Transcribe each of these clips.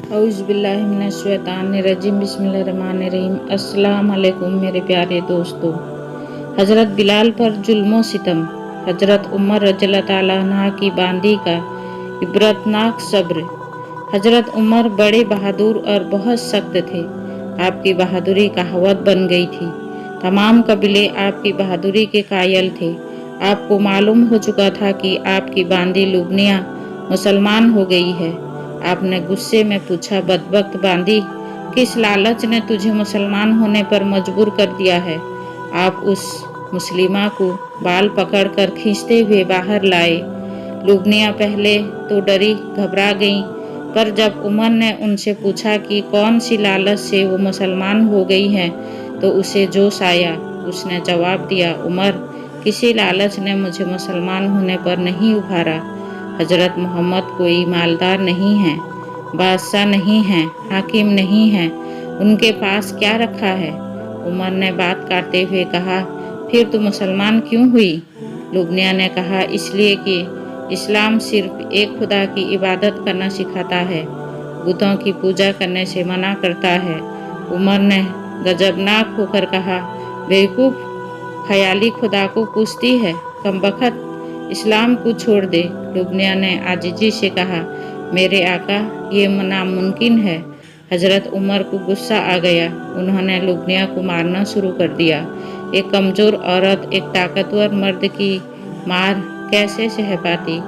औज़ुबिल्लाहिमिनश्शैतानिर्रजीम बिस्मिल्लाहिर्रहमानिर्रहीम। अस्सलाम वालेकुम मेरे प्यारे दोस्तों। हज़रत बिलाल पर जुल्म सितम। हज़रत उमर रज़ियल्लाहु ताला अन्हा की बांदी का इबरतनाक सब्र। हज़रत उमर बड़े बहादुर और बहुत सख्त थे। आपकी बहादुरी कहावत बन गई थी। तमाम कबीले आपकी बहादुरी के कायल थे। आपको मालूम हो चुका था कि आपकी बांदी लुबनिया मुसलमान हो गई है। आपने गुस्से में पूछा, बदबख्त बांदी, किस लालच ने तुझे मुसलमान होने पर मजबूर कर दिया है? आप उस मुस्लिमा को बाल पकड़कर खींचते हुए बाहर लाए। लुबनिया पहले तो डरी घबरा गईं, पर जब उमर ने उनसे पूछा कि कौन सी लालच से वो मुसलमान हो गई हैं, तो उसे जोश आया। उसने जवाब दिया, उमर, किसी लालच ने मुझे मुसलमान होने पर नहीं उभारा। हज़रत मोहम्मद कोई मालदार नहीं है, बादशाह नहीं है, हाकिम नहीं है, उनके पास क्या रखा है? उमर ने बात काटते हुए कहा, फिर तू मुसलमान क्यों हुई? लुबनिया ने कहा, इसलिए कि इस्लाम सिर्फ एक खुदा की इबादत करना सिखाता है, बुतों की पूजा करने से मना करता है। उमर ने गजबनाक होकर कहा, बेवकूफ़, ख्याली खुदा को पूछती है, कमबख्त, इस्लाम को छोड़ दे। लुबनिया ने आजिजी से कहा, मेरे आका, ये नामुमकिन है। हज़रत उमर को गुस्सा आ गया। उन्होंने लुबनिया को मारना शुरू कर दिया। एक कमज़ोर औरत एक ताकतवर मर्द की मार कैसे सह पाती?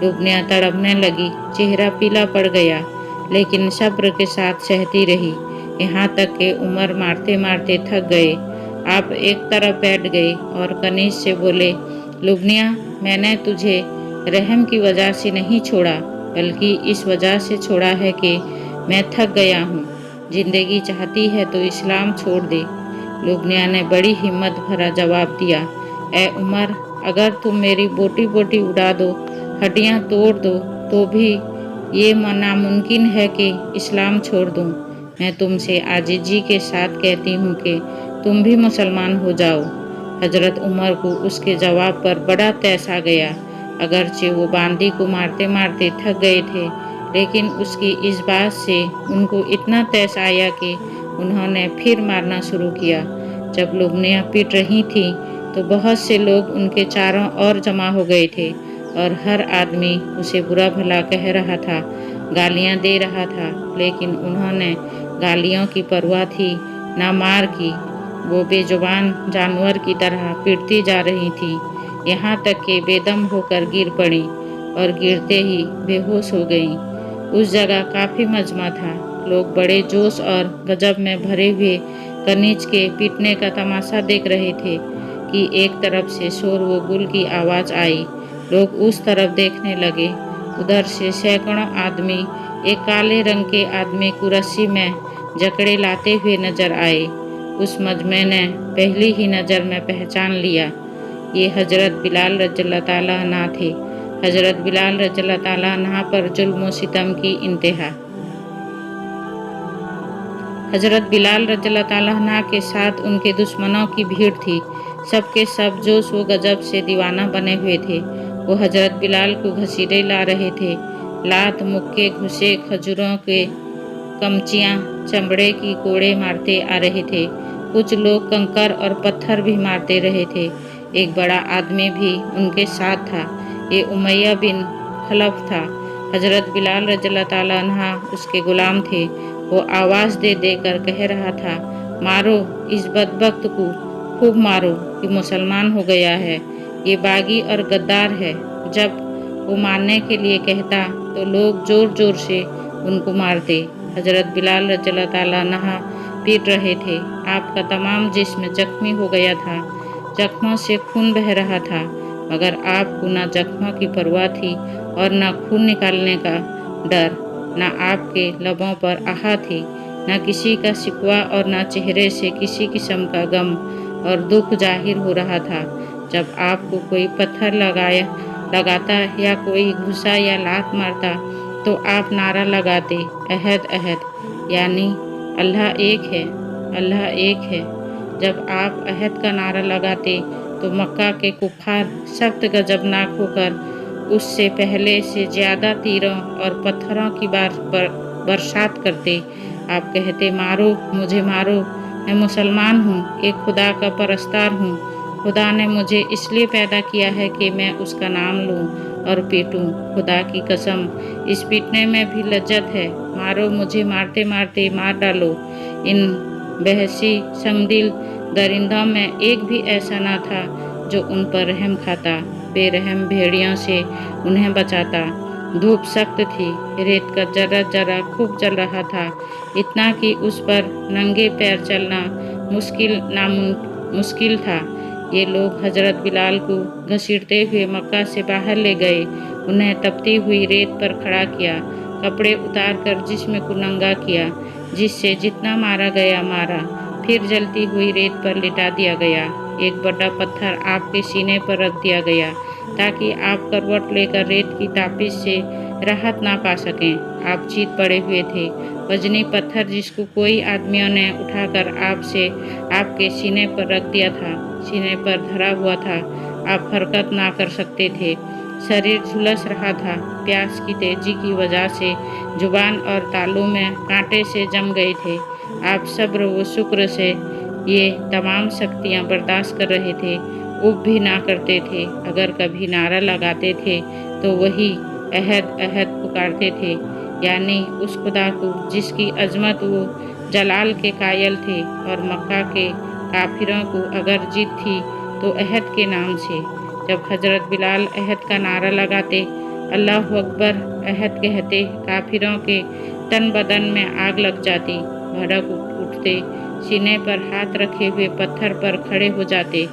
लुबनिया तड़पने लगी, चेहरा पीला पड़ गया, लेकिन सब्र के साथ सहती रही। यहाँ तक कि उमर मारते मारते थक गए। आप एक तरफ बैठ गए और कनीज से बोले, लुबनिया, मैंने तुझे रहम की वजह से नहीं छोड़ा, बल्कि इस वजह से छोड़ा है कि मैं थक गया हूँ। जिंदगी चाहती है तो इस्लाम छोड़ दे। लुबनिया ने बड़ी हिम्मत भरा जवाब दिया, ए उमर, अगर तुम मेरी बोटी बोटी उड़ा दो, हड्डियाँ तोड़ दो, तो भी ये नामुमकिन है कि इस्लाम छोड़ दूँ। मैं तुमसे आजिजी के साथ कहती हूँ कि तुम भी मुसलमान हो जाओ। हज़रत उमर को उसके जवाब पर बड़ा तैस आ गया। अगरचे वो बांदी को मारते मारते थक गए थे, लेकिन उसकी इस बात से उनको इतना तैस आया कि उन्होंने फिर मारना शुरू किया। जब लुबनिया पिट रही थी, तो बहुत से लोग उनके चारों ओर जमा हो गए थे और हर आदमी उसे बुरा भला कह रहा था, गालियां दे रहा था, लेकिन उन्होंने गालियों की परवाह थी ना मार की। वो बेजुबान जानवर की तरह पिटती जा रही थी, यहाँ तक कि बेदम होकर गिर पड़ी और गिरते ही बेहोश हो गईं। उस जगह काफ़ी मजमा था। लोग बड़े जोश और गजब में भरे हुए कनीज के पीटने का तमाशा देख रहे थे कि एक तरफ से शोर व गुल की आवाज़ आई। लोग उस तरफ देखने लगे। उधर से सैकड़ों आदमी एक काले रंग के आदमी को रस्सी में जकड़े लाते हुए नजर आए। उस मजमे ने पहली ही नज़र में पहचान लिया, ये हज़रत बिलाल रज़ियल्लाहु ताला अन्हा थे। हज़रत बिलाल रज़ियल्लाहु ताला अन्हा पर जुल्म सितम की इंतहा। हज़रत बिलाल रज़ियल्लाहु ताला अन्हा के साथ उनके दुश्मनों की भीड़ थी। सबके सब जोश व गजब से दीवाना बने हुए थे। वो हज़रत बिलाल को घसीटे ला रहे थे। लात, मुक्के, घुसे, खजूरों के कमचियाँ, चमड़े की कोड़े मारते आ रहे थे। कुछ लोग कंकर और पत्थर भी मारते रहे थे। एक बड़ा आदमी भी उनके साथ था। ये उमैया बिन खलफ था। हज़रत बिलाल रज़ियल्लाहु ताला अन्हा उसके गुलाम थे। वो आवाज़ दे देकर कह रहा था, मारो इस बदबख्त को, खूब मारो कि मुसलमान हो गया है। ये बागी और गद्दार है। जब वो मारने के लिए कहता तो लोग ज़ोर ज़ोर से उनको मारते। हज़रत बिलाल रज़ियल्लाहु ताला अन्हा पीट रहे थे। आपका तमाम जिस्म जख्मी हो गया था। जख्मों से खून बह रहा था, मगर आपको न जख्मों की परवाह थी और न खून निकालने का डर। न आपके लबों पर आहा थी, न किसी का शिकवा और न चेहरे से किसी किस्म का गम और दुख जाहिर हो रहा था। जब आपको कोई पत्थर लगाता या कोई घुसा या लात मारता, तो आप नारा लगाते, अहद अहद, यानी अल्लाह एक है, अल्लाह एक है। जब आप अहद का नारा लगाते, तो मक्का के कुफार सख्त गजबनाक होकर उससे पहले से ज़्यादा तीरों और पत्थरों की बरसात करते। आप कहते, मारो मुझे मारो, मैं मुसलमान हूँ, एक खुदा का परस्तार हूँ। खुदा ने मुझे इसलिए पैदा किया है कि मैं उसका नाम लूँ और पीटूँ। खुदा की कसम, इस पीटने में भी लज्जत है। मारो मुझे, मारते मारते मार डालो। इन बहसी संगदिल दरिंदों में एक भी ऐसा ना था जो उन पर रहम खाता, बेरहम भेड़ियों से उन्हें बचाता। धूप सख्त थी, रेत का जरा जरा खूब जल रहा था, इतना कि उस पर नंगे पैर चलना मुश्किल था। ये लोग हजरत बिलाल को घसीटते हुए मक्का से बाहर ले गए, उन्हें तपती हुई रेत पर खड़ा किया, कपड़े उतार कर जिस्म को नंगा किया, जिससे जितना मारा गया मारा, फिर जलती हुई रेत पर लिटा दिया गया। एक बड़ा पत्थर आपके सीने पर रख दिया गया ताकि आप करवट लेकर रेत की तापिश से राहत ना पा सकें। आप चीत पड़े हुए थे। वजनी पत्थर जिसको कई आदमियों ने उठाकर आपके सीने पर रख दिया था, सीने पर धरा हुआ था। आप हरकत ना कर सकते थे, शरीर झुलस रहा था। प्यास की तेजी की वजह से जुबान और तालू में कांटे से जम गए थे। आप सब्र व शुक्र से ये तमाम शक्तियाँ बर्दाश्त कर रहे थे, उब भी ना करते थे। अगर कभी नारा लगाते थे तो वही अहद अहद पुकारते थे, यानी उस खुदा को जिसकी अजमत वो जलाल के कायल थे। और मक्का के काफिरों को अगर जीत थी तो अहद के नाम से। जब हजरत बिलाल अहद का नारा लगाते, अल्लाह अकबर अहद कहते, काफिरों के तन बदन में आग लग जाती, भड़क उठते, सीने पर हाथ रखे हुए पत्थर पर खड़े हो जाते।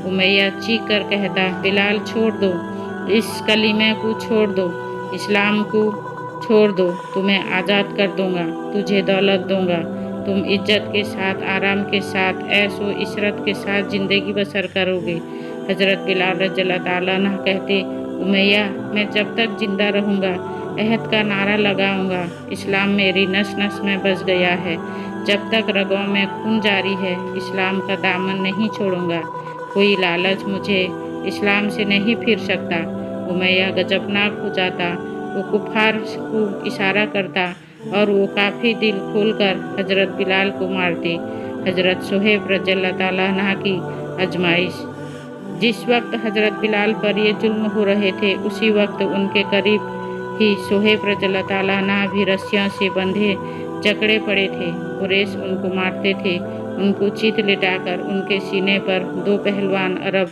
उमैया चीख कर कहता, बिलाल छोड़ दो, इस कलीमे को छोड़ दो, इस्लाम को छोड़ दो, तुम्हें आज़ाद कर दूंगा, तुझे दौलत दूंगा, तुम इज्जत के साथ, आराम के साथ, ऐशो इशरत के साथ ज़िंदगी बसर करोगे। हज़रत बिलाल रज़ियल्लाहु ताला अन्हु कहते, उमैया मैं जब तक जिंदा रहूँगा अहद का नारा लगाऊंगा। इस्लाम मेरी नस नस में बस गया है, जब तक रगों में खून जारी है इस्लाम का दामन नहीं छोड़ूंगा। कोई लालच मुझे इस्लाम से नहीं फिर सकता। उमैया गजबनाक हो जाता, वो कुफार को इशारा करता और वो काफ़ी दिल खोलकर हजरत बिलाल को मारते। हजरत सुहेब रज़ियल्लाहु ताला अन्हु की आजमाइश। जिस वक्त हजरत बिलाल पर ये जुल्म हो रहे थे, उसी वक्त उनके करीब ही सुहेब रज़ियल्लाहु ताला अन्हु भी रस्सियों से बंधे जकड़े पड़े थे। कुरैश उनको मारते थे। उनको चित लिटाकर उनके सीने पर दो पहलवान अरब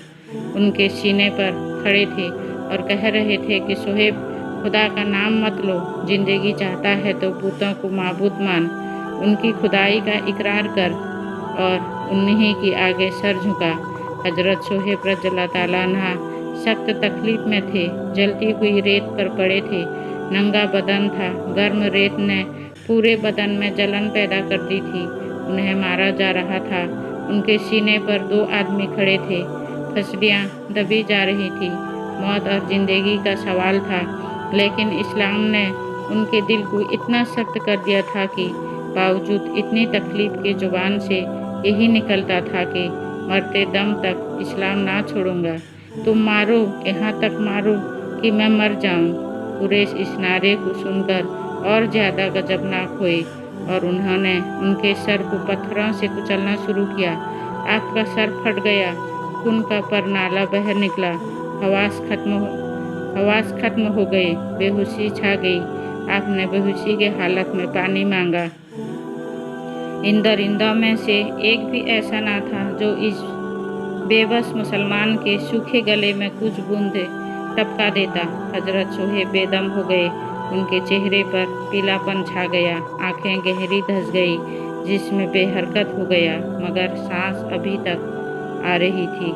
उनके सीने पर खड़े थे और कह रहे थे कि सुहेब खुदा का नाम मत लो, जिंदगी चाहता है तो बुतों को माबूद मान, उनकी खुदाई का इकरार कर। और उन्हीं की आगे सर झुका। हजरत सुहेब रज़ियल्लाहु ताला अन्हु सख्त तकलीफ में थे, जलती हुई रेत पर पड़े थे, नंगा बदन था, गर्म रेत ने पूरे बदन में जलन पैदा कर दी थी। उन्हें मारा जा रहा था। उनके सीने पर दो आदमी खड़े थे, फसलियाँ दबी जा रही थी, मौत और ज़िंदगी का सवाल था। लेकिन इस्लाम ने उनके दिल को इतना सख्त कर दिया था कि बावजूद इतनी तकलीफ के जुबान से यही निकलता था कि मरते दम तक इस्लाम ना छोड़ूंगा, तुम मारो, यहाँ तक मारो कि मैं मर जाऊं। कुरैश इस नारे को सुनकर और ज़्यादा गजबनाक हुए और उन्होंने उनके सर को पत्थरों से कुचलना शुरू किया। आपका सर फट गया, खून का परनाला बह निकला, हवास खत्म हो गए, बेहोशी छा गई। आपने बेहोशी के हालत में पानी मांगा। इन दरिंदों में से एक भी ऐसा ना था जो इस बेबस मुसलमान के सूखे गले में कुछ बूंदे टपका देता। हजरत सुहेब बेदम हो गए, उनके चेहरे पर पीलापन छा गया, आंखें गहरी धंस गई, जिस्म बेहरकत हो गया, मगर सांस अभी तक आ रही थी।